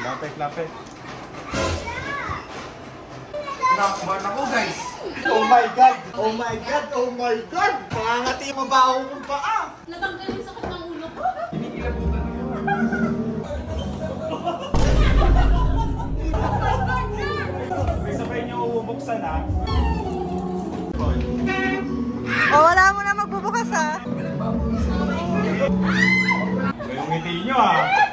Lapit. Nakakuha ako guys. Oh my God! Oh my God! Oh my God! Pangangati yung mabaho kong paa! Natanggal yung sakit ng ulo ko. Hinihilan mo talaga. May sabay niyo ubuksan ha? O, wala mo na magbubukas ha. Ngayong ngiti niyo ha?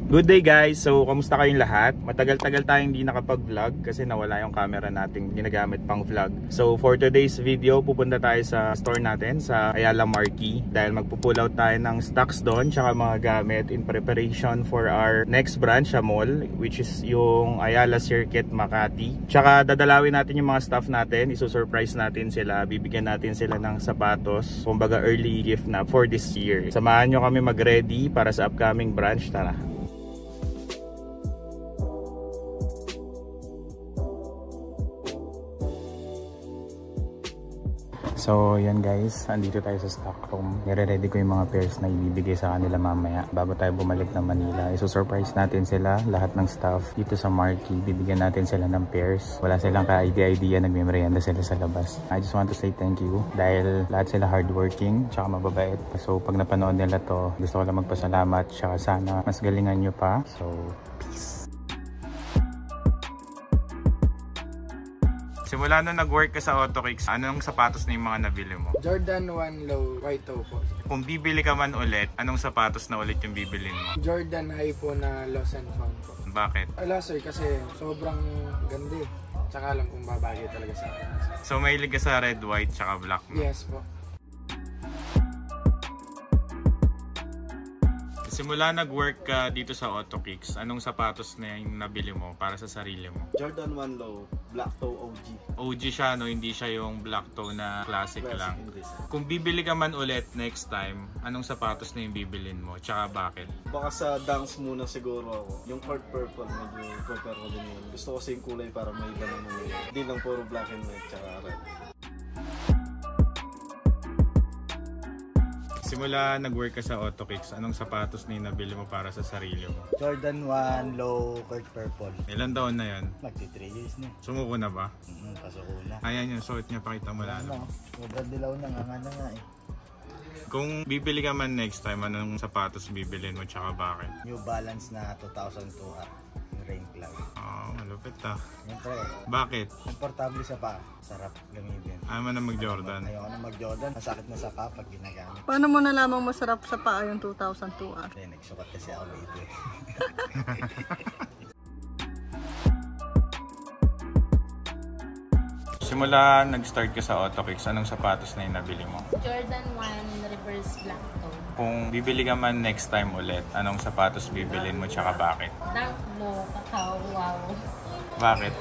Good day guys! So, kamusta kayong lahat? Matagal-tagal tayong hindi nakapag-vlog kasi nawala yung camera nating ginagamit pang vlog. So, for today's video, pupunta tayo sa store natin sa Ayala Marquee dahil magpupull out tayo ng stocks doon tsaka mga gamit in preparation for our next branch sa mall, which is yung Ayala Circuit Makati. Tsaka dadalawin natin yung mga staff natin, isusurprise natin sila, bibigyan natin sila ng sapatos, kumbaga early gift na for this year. Samahan nyo kami mag-ready para sa upcoming branch, tara! So yan guys, andito tayo sa stock room. Nire-ready ko yung mga pairs na ibibigay sa kanila mamaya bago tayo bumalik ng Manila. Iso-surprise natin sila, lahat ng staff dito sa Marquee. Bibigyan natin sila ng pairs. Wala silang ka-idea, nagme-merienda sila sa labas. I just want to say thank you dahil lahat sila hardworking tsaka mababait. So pag napanood nila to, gusto ko lang magpasalamat tsaka sana mas galingan nyo pa. So peace! Simula nung nag-work ka sa AutoKicks, anong sapatos na yung mga nabili mo? Jordan 1 Low White Toe po. Kung bibili ka man ulit, anong sapatos na ulit yung bibilin mo? Jordan High po na Lost and Found po. Bakit? Ala sir, kasi sobrang ganda eh. Tsaka alam kung babagay talaga sa akin. So mahilig ka sa red, white, tsaka black mo? Yes po. Simula nag-work ka dito sa AutoKicks, anong sapatos na yung nabili mo para sa sarili mo? Jordan 1 Low, Black Toe OG. OG siya, no? Hindi siya yung black toe na classic lang. Hindi. Kung bibili ka man ulit next time, anong sapatos na yung bibilin mo? Tsaka bakit? Baka sa Dunks muna siguro ako. Yung court purple, medyo prefer ko din yun. Gusto ko kasi yung kulay para may iba naman yun. Hindi lang puro black and white tsaka red. Simula nag-work ka sa AutoKicks, anong sapatos na yung nabili mo para sa sarili mo? Jordan 1 Low Court Purple. Ilan taon na yan? Magti 3 years na. Sumuko na ba? Pasuko na. Ayan yung suot niya, pakita mo lang. Sobrang dilaw na nga nga eh. Kung bibili ka man next time, anong sapatos bibilin mo tsaka bakit? New Balance na 2002R. Yung Rain Cloud. Malupit ah. Siyempre, Bakit? komportable sa pa. Sarap gamitin. Ayaw mo na mag-Jordan. Ayoko na mag-Jordan. Masakit na sa pa pag ginagamit. Paano mo nalamang masarap sa paa yung 2002R? Kaya nagsukat kasi ako dito eh. Simula nag-start ka sa AutoKicks, anong sapatos na yung nabili mo? Jordan 1 Reverse Black Toe. Kung bibili ka man next time ulit, anong sapatos bibilin mo tsaka bakit? Dark blue, kakao, wow. Bakit?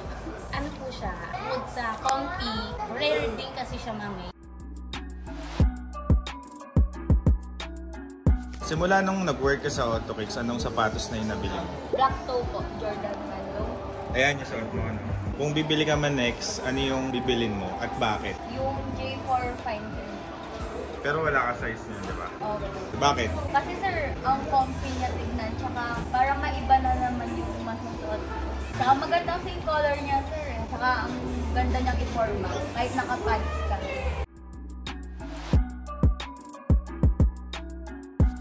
Ano po siya? Wood sa comfy. Rare din kasi siya mami. Simula nung nag-work ka sa AutoKicks, anong sapatos na yung nabili mo? Black toe po, Jordan 1 Low. Ayan yung suot mo. Ano? Kung bibili ka man next, ano yung bibilin mo at bakit? Yung J4 Fine Print. Pero wala ka size niya, di ba? Okay. Bakit? Kasi sir, ang comfy niya tignan, tsaka parang maiba na naman yung masusuot. Tsaka maganda kasi yung color niya sir. Tsaka ang ganda niyang i-forma, kahit naka-pads ka.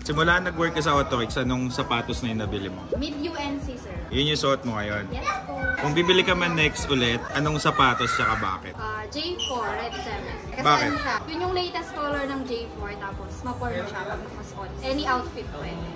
Simula nag-work ka sa AutoKicks, anong sapatos na yung nabili mo? Mid-UNC sir. Yun yung suot mo ngayon. Yes po. Kung bibili ka man next ulit, anong sapatos tsaka bakit? J4 Red 7. Kasi Bakit? ano siya, yun yung latest color ng J4 tapos ma-form siya pag nakasuot. Any outfit pwede.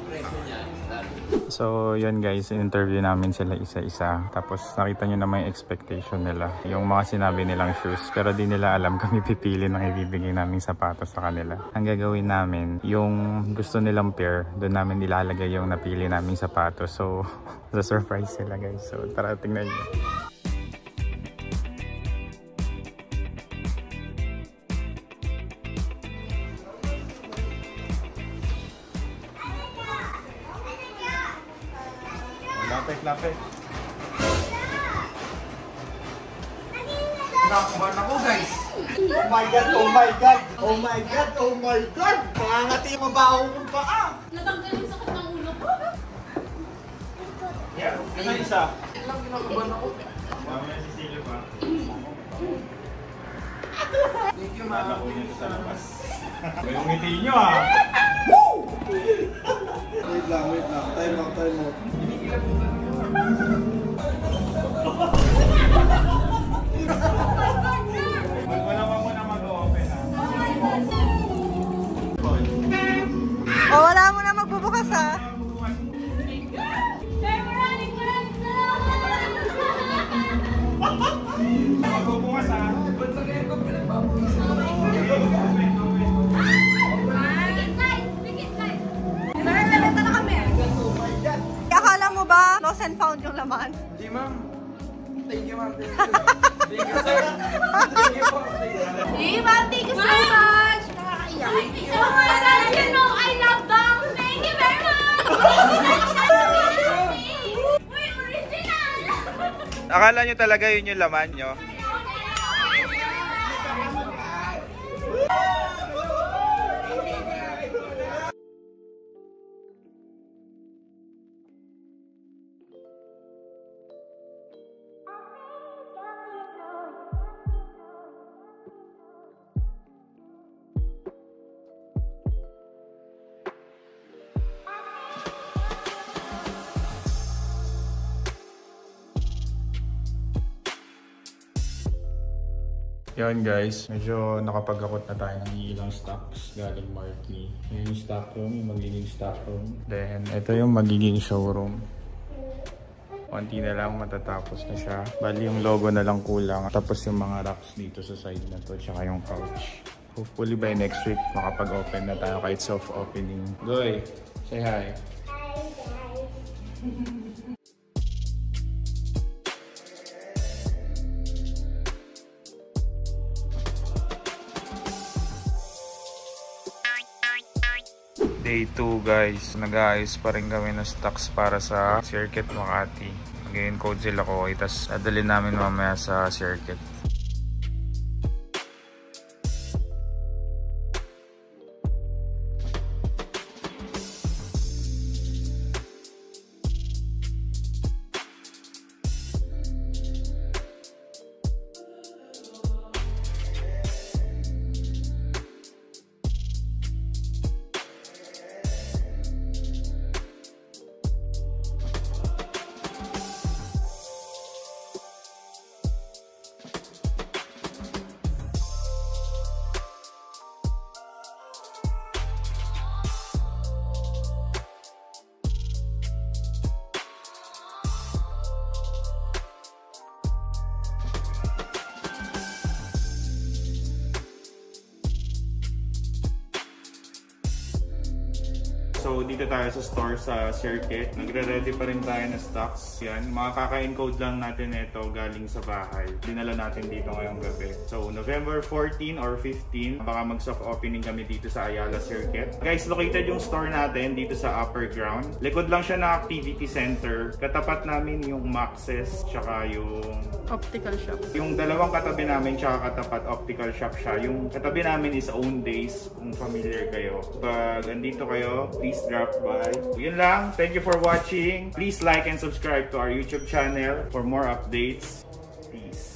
So yun guys, in-interview namin sila isa-isa. Tapos nakita nyo naman yung expectation nila. Yung mga sinabi nilang shoes. Pero di nila alam kami pipili ng ibibigay naming sapatos sa kanila. Ang gagawin namin, yung gusto nilang pair, doon namin ilalagay yung napili naming sapatos. So, surprise sila guys. So tara tingnan nyo. Lapit. Nakman ako guys. Oh my God, oh my God, oh my God, oh my God! Pangangati yung mabaho kong paa! Natanggal yung sakit ng ulo ko. Yeah, ano isa? Ilang kinakabahan ako. Mamaya si Silio pa. Thank you, Nala ma'am. ko nyo sa labas. May umiti nyo ah. Wait lang. Time out. Wala pa muna mag-open ah. O, wala mo na magbubukas ha. Sir, maraming salamat! Magbubukas ah. Akala mo ba lost and found yung laman? Hindi, ma'am. Thank you, ma'am. Thank you, sir. Thank you po. Hey, ma'am, thank you so much! Nakakaiyak. Oh my God, you know I love bangs! Thank you very much! Uy, original! Akala nyo talaga yun yung laman nyo? Yan guys, medyo nakapag-akot na tayo ng ilang stocks galing Marky. Yung stock room, yung magiging stock room. Then, ito yung magiging showroom. Konti na lang, matatapos na siya. Bali yung logo na lang kulang. Tapos yung mga racks dito sa side na to, tsaka yung couch. Hopefully by next week, makapag-open na tayo kahit soft opening. Goy, say hi. Hi, guys. Day 2 guys, nag-aayos pa rin kami ng stocks para sa Circuit Makati. Mag-in code sila ko, tapos dadalhin namin mamaya sa Circuit. So dito tayo sa store sa Circuit. Nagre-ready pa rin tayo ng stocks. Yan, mga kaka-encode lang natin ito galing sa bahay. Dinala natin dito ngayong gabi. So November 14 or 15, baka mag-soft opening kami dito sa Ayala Circuit. Guys, located yung store natin dito sa upper ground. Likod lang siya na activity center. Katapat namin yung Maxes, tsaka yung Optical shop. yung dalawang katabi namin tsaka katapat optical shop siya. Yung katabi namin is Own Days, kung familiar kayo. Pag andito kayo, please drop by. Yun lang. Thank you for watching. Please like and subscribe to our YouTube channel for more updates. Peace.